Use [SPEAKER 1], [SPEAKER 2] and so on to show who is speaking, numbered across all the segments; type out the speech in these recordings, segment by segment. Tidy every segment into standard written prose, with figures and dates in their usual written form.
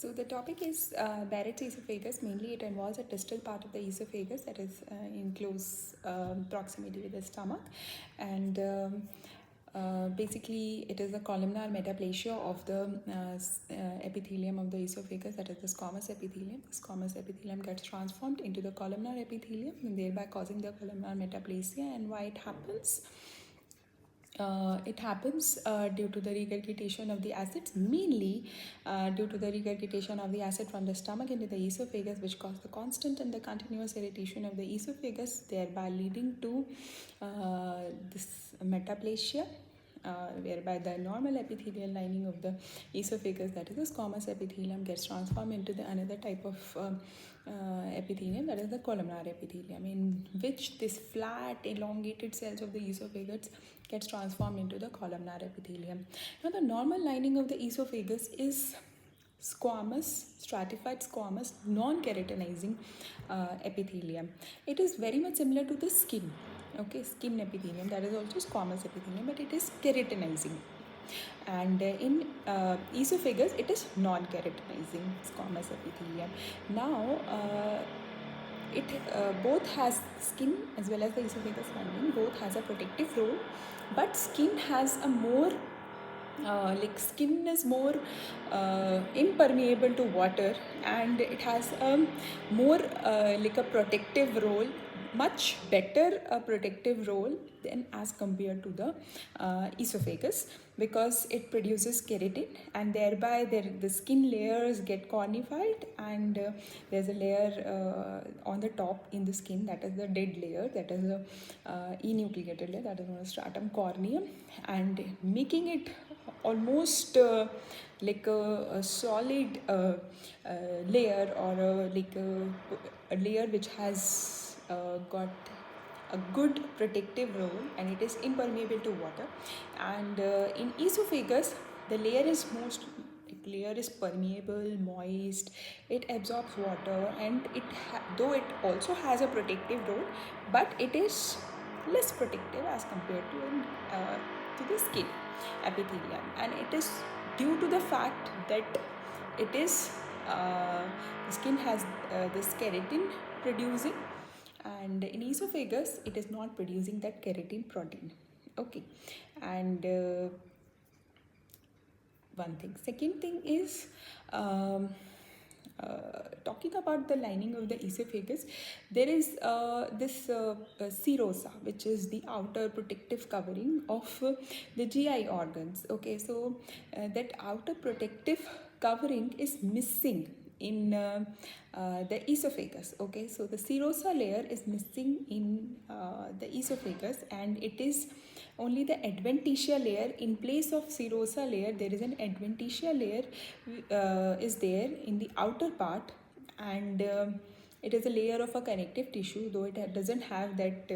[SPEAKER 1] So the topic is Barrett's esophagus. Mainly, it involves a distal part of the esophagus that is in close proximity with the stomach, and basically, it is a columnar metaplasia of the epithelium of the esophagus, that is the squamous epithelium. The squamous epithelium gets transformed into the columnar epithelium, and thereby causing the columnar metaplasia. And why it happens? It happens due to the regurgitation of the acids, mainly due to the regurgitation of the acid from the stomach into the esophagus, which cause the constant and the continuous irritation of the esophagus, thereby leading to this metaplasia, whereby the normal epithelial lining of the esophagus, that is the squamous epithelium, gets transformed into the another type of epithelium, that is the columnar epithelium, in which this flat elongated cells of the esophagus gets transformed into the columnar epithelium. Now the normal lining of the esophagus is squamous, stratified squamous, non-keratinizing epithelium. It is very much similar to the skin, skin epithelium, that is also squamous epithelium, but it is keratinizing. And in esophagus, it is non-keratinizing squamous epithelium. Now, it both has skin as well as the esophagus lining, both has a protective role, but skin has a more skin is more impermeable to water, and it has a more like a protective role, much better a protective role than as compared to the esophagus, because it produces keratin, and thereby the skin layers get cornified, and there's a layer on the top in the skin, that is the dead layer, that is the enucleated layer, that is known as stratum corneum, and making it almost like a solid layer, or a layer which has got a good protective role, and it is impermeable to water. And in esophagus, the layer is permeable, moist, it absorbs water, and though it also has a protective role, but it is less protective as compared to the skin epithelium, and it is due to the fact that it is the skin has this keratin producing, and in esophagus it is not producing that keratin protein. And one thing. Second thing is talking about the lining of the esophagus, there is this serosa, which is the outer protective covering of the GI organs. So that outer protective covering is missing in the esophagus. So the serosa layer is missing in the esophagus, and it is only the adventitia layer. In place of serosa layer, there is an adventitia layer is there in the outer part, and it is a layer of a connective tissue, though it doesn't have that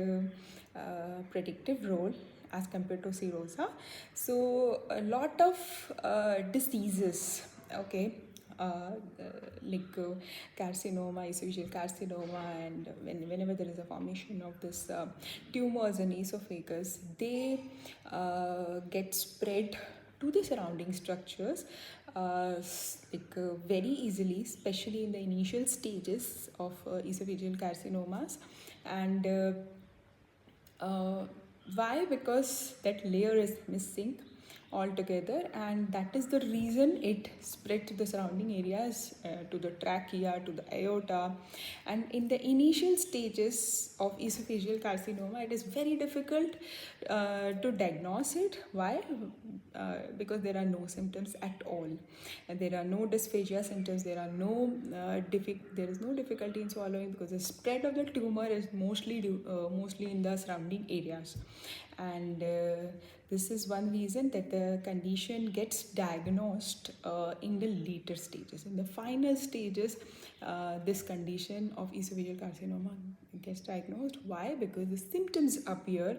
[SPEAKER 1] protective role as compared to serosa. So a lot of diseases, carcinoma, esophageal carcinoma, and whenever there is a formation of this tumors in esophagus, they get spread to the surrounding structures very easily, especially in the initial stages of esophageal carcinomas. And why? Because that layer is missing altogether, and that is the reason it spread to the surrounding areas, to the trachea, to the aorta. And in the initial stages of esophageal carcinoma, it is very difficult to diagnose it. Why? Because there are no symptoms at all, and there are no dysphagia symptoms, there is no difficulty in swallowing, because the spread of the tumor is mostly in the surrounding areas. And this is one reason that the condition gets diagnosed in the later stages. In the final stages, this condition of esophageal carcinoma gets diagnosed. Why? Because the symptoms appear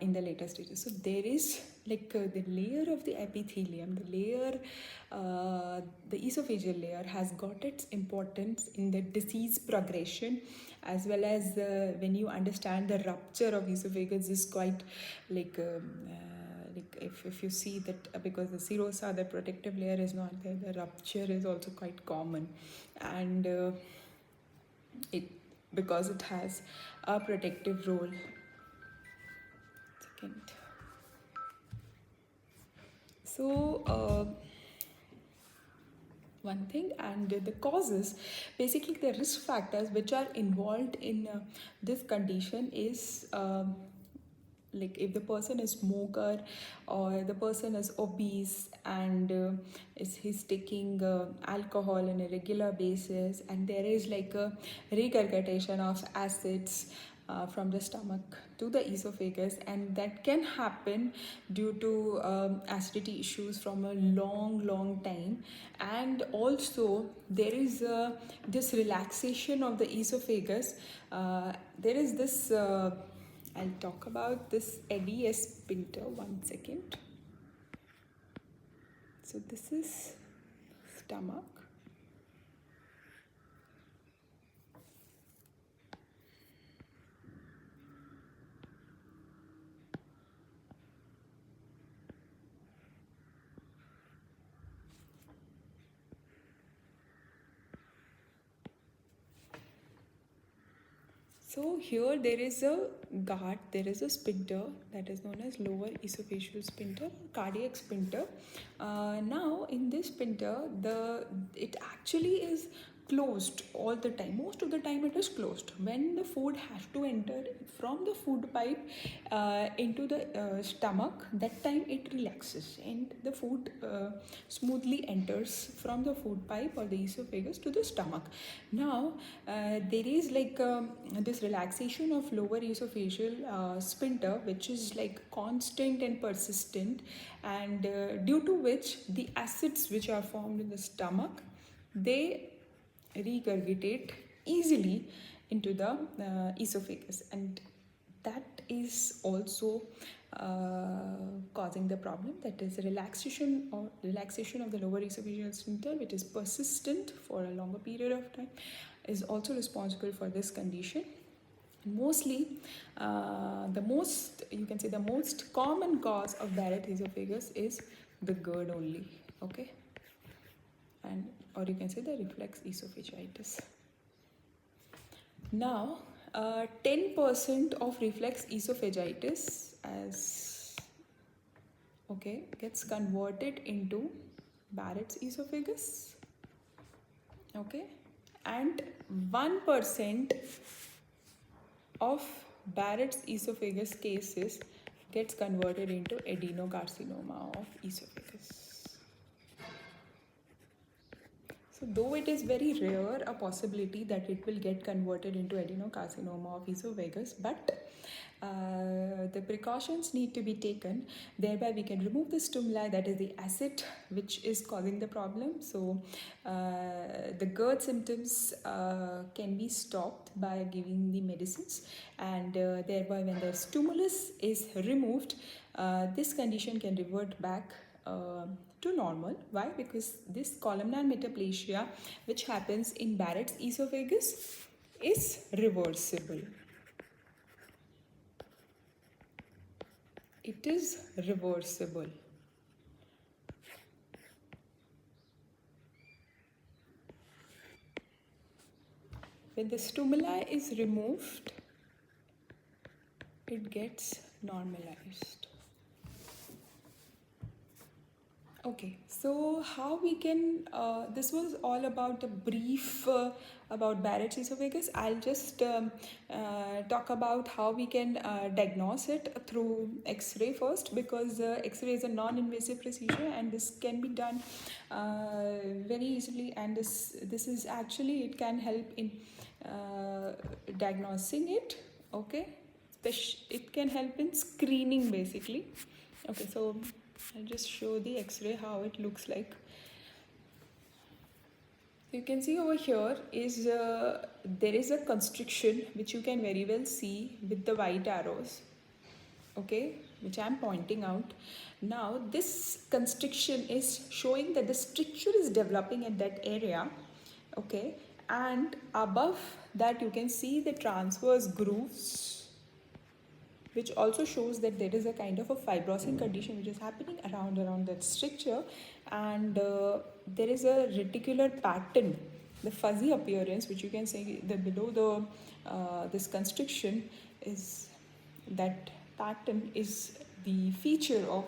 [SPEAKER 1] in the later stages. So there is the layer of the epithelium, the esophageal layer has got its importance in the disease progression, as well as when you understand the rupture of esophagus is quite like if you see that because the serosa, the protective layer is not there, the rupture is also quite common, and it because it has a protective role. Second. So one thing, and the causes, basically the risk factors which are involved in this condition is like if the person is smoker or the person is obese and he's taking alcohol on a regular basis, and there is like a regurgitation of acids from the stomach to the esophagus, and that can happen due to acidity issues from a long time. And also there is this relaxation of the esophagus. There is this I'll talk about this eddy sphincter. One second. So this is stomach. So here there is a guard, there is a sphincter that is known as lower esophageal sphincter, cardiac sphincter. Now in this sphincter, it actually is closed all the time. Most of the time it is closed. When the food has to enter from the food pipe into the stomach, that time it relaxes and the food smoothly enters from the food pipe or the esophagus to the stomach. Now there is like this relaxation of lower esophageal sphincter, which is like constant and persistent, and due to which the acids which are formed in the stomach, they regurgitate easily into the esophagus, and that is also causing the problem. That is relaxation of the lower esophageal sphincter, which is persistent for a longer period of time, is also responsible for this condition. Mostly, the most common cause of Barrett esophagus is the GERD only. Okay, and or you can say the reflux esophagitis. Now, 10% of reflux esophagitis gets converted into Barrett's esophagus. Okay, and 1% of Barrett's esophagus cases gets converted into adenocarcinoma of esophagus. So though it is very rare a possibility that it will get converted into adenocarcinoma of esophagus, but the precautions need to be taken. Thereby we can remove the stimuli, that is the acid which is causing the problem. So the GERD symptoms can be stopped by giving the medicines, and thereby when the stimulus is removed, this condition can revert back to normal. Why? Because this columnar metaplasia, which happens in Barrett's esophagus, is reversible. It is reversible. When the stimuli is removed, it gets normalized. Okay, so how we can, this was all about a brief about Barrett's esophagus. I'll just talk about how we can diagnose it through X-ray first, because X-ray is a non-invasive procedure and this can be done very easily, and this is actually, it can help in diagnosing it. Okay, it can help in screening basically. Okay, so I'll just show the X-ray how it looks like. You can see over here is there is a constriction which you can very well see with the white arrows, okay, which I'm pointing out. Now this constriction is showing that the stricture is developing in that area, okay, and above that you can see the transverse grooves. which also shows that there is a kind of a fibrosing condition which is happening around that stricture, and there is a reticular pattern, the fuzzy appearance which you can see the below the this constriction is, that pattern is the feature of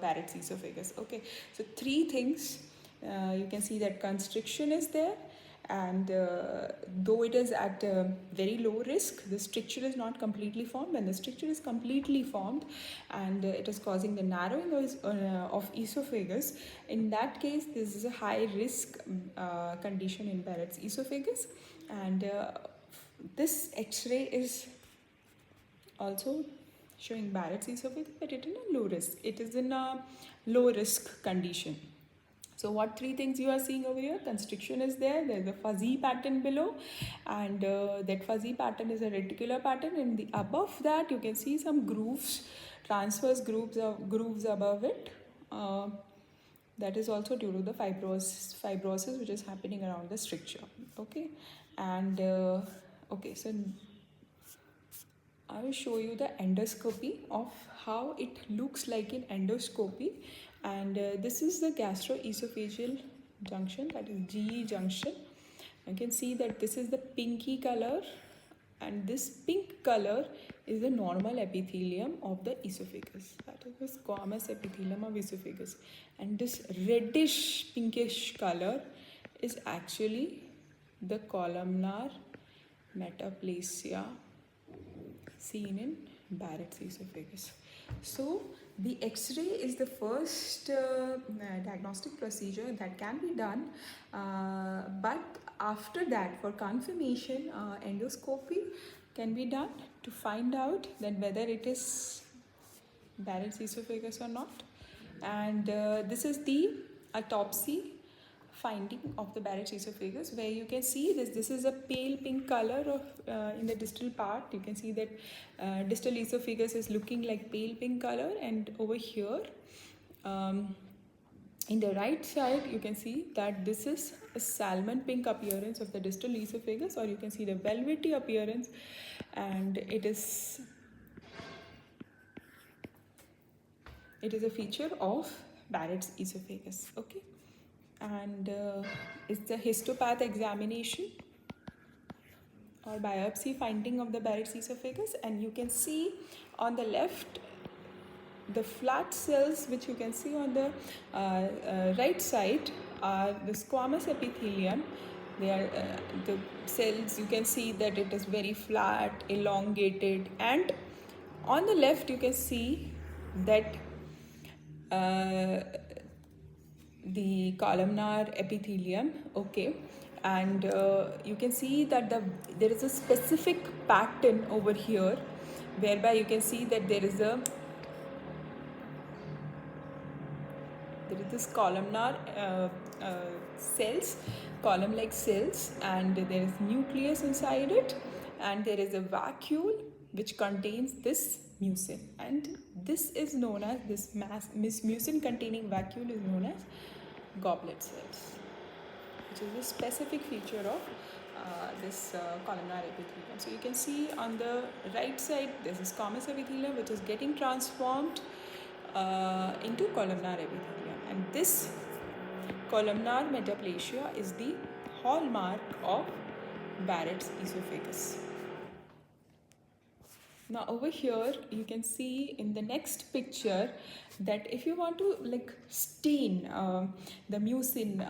[SPEAKER 1] Barrett's esophagus. Okay, so three things, you can see that constriction is there, and though it is at very low risk, the stricture is not completely formed. When the stricture is completely formed and it is causing the narrowing of esophagus, in that case this is a high risk condition in Barrett's esophagus. And this x-ray is also showing Barrett's esophagus, but it is in a low risk. It is in a low risk condition. So what three things you are seeing over here? Constriction is there, there's a fuzzy pattern below, and that fuzzy pattern is a reticular pattern, and the above that you can see some grooves, transverse grooves above it. That is also due to the fibrosis which is happening around the stricture. Okay, and okay, so I will show you the endoscopy of how it looks like in endoscopy. And this is the gastroesophageal junction, that is GE junction. You can see that this is the pinky color, and this pink color is the normal epithelium of the esophagus, that is the squamous epithelium of esophagus. And this reddish pinkish color is actually the columnar metaplasia seen in Barrett's esophagus. So the X-ray is the first diagnostic procedure that can be done, but after that, for confirmation, endoscopy can be done to find out that whether it is Barrett's esophagus or not. And this is the autopsy finding of the Barrett's esophagus, where you can see this is a pale pink color of in the distal part. You can see that distal esophagus is looking like pale pink color, and over here in the right side you can see that this is a salmon pink appearance of the distal esophagus, or you can see the velvety appearance, and it is a feature of Barrett's esophagus. Okay, and it's the histopath examination or biopsy finding of the Barrett's esophagus, and you can see on the left the flat cells which you can see on the right side are the squamous epithelium. They are the cells, you can see that it is very flat, elongated, and on the left you can see that the columnar epithelium. Okay, and you can see that there is a specific pattern over here, whereby you can see that there is this columnar cells, column like cells, and there is nucleus inside it, and there is a vacuole which contains this mucin, and this is known as this mucin containing vacuole is known as goblet cells, which is a specific feature of this columnar epithelium. So you can see on the right side there's a squamous epithelium which is getting transformed into columnar epithelium, and this columnar metaplasia is the hallmark of Barrett's esophagus. Now over here you can see in the next picture that if you want to stain the mucin,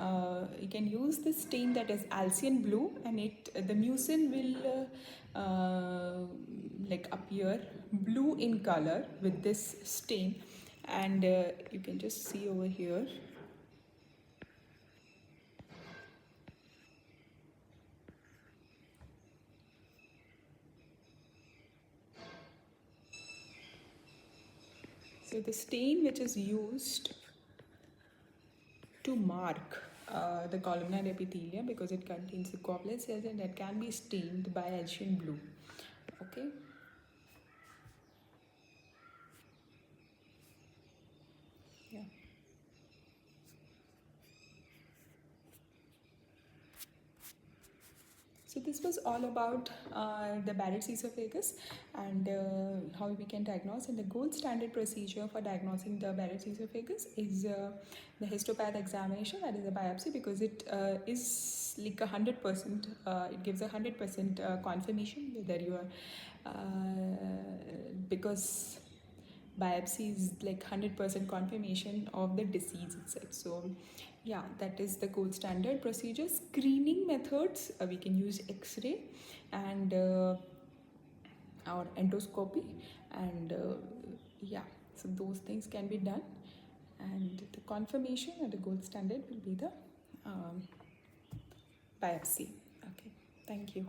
[SPEAKER 1] you can use this stain that is Alcian blue, and the mucin will appear blue in color with this stain, and you can just see over here. So the stain which is used to mark the columnar epithelium, because it contains the goblet cells, and that can be stained by Alcian blue. Okay. Yeah. So So this was all about the Barrett's esophagus and how we can diagnose. And the gold standard procedure for diagnosing the Barrett's esophagus is the histopath examination, that is a biopsy, because it is like 100%. It gives 100% confirmation whether you are because biopsy is like 100% confirmation of the disease itself. So yeah, that is the gold standard procedure. Screening methods, we can use x-ray and our endoscopy, and yeah, so those things can be done, and the confirmation and the gold standard will be the biopsy. Okay, thank you.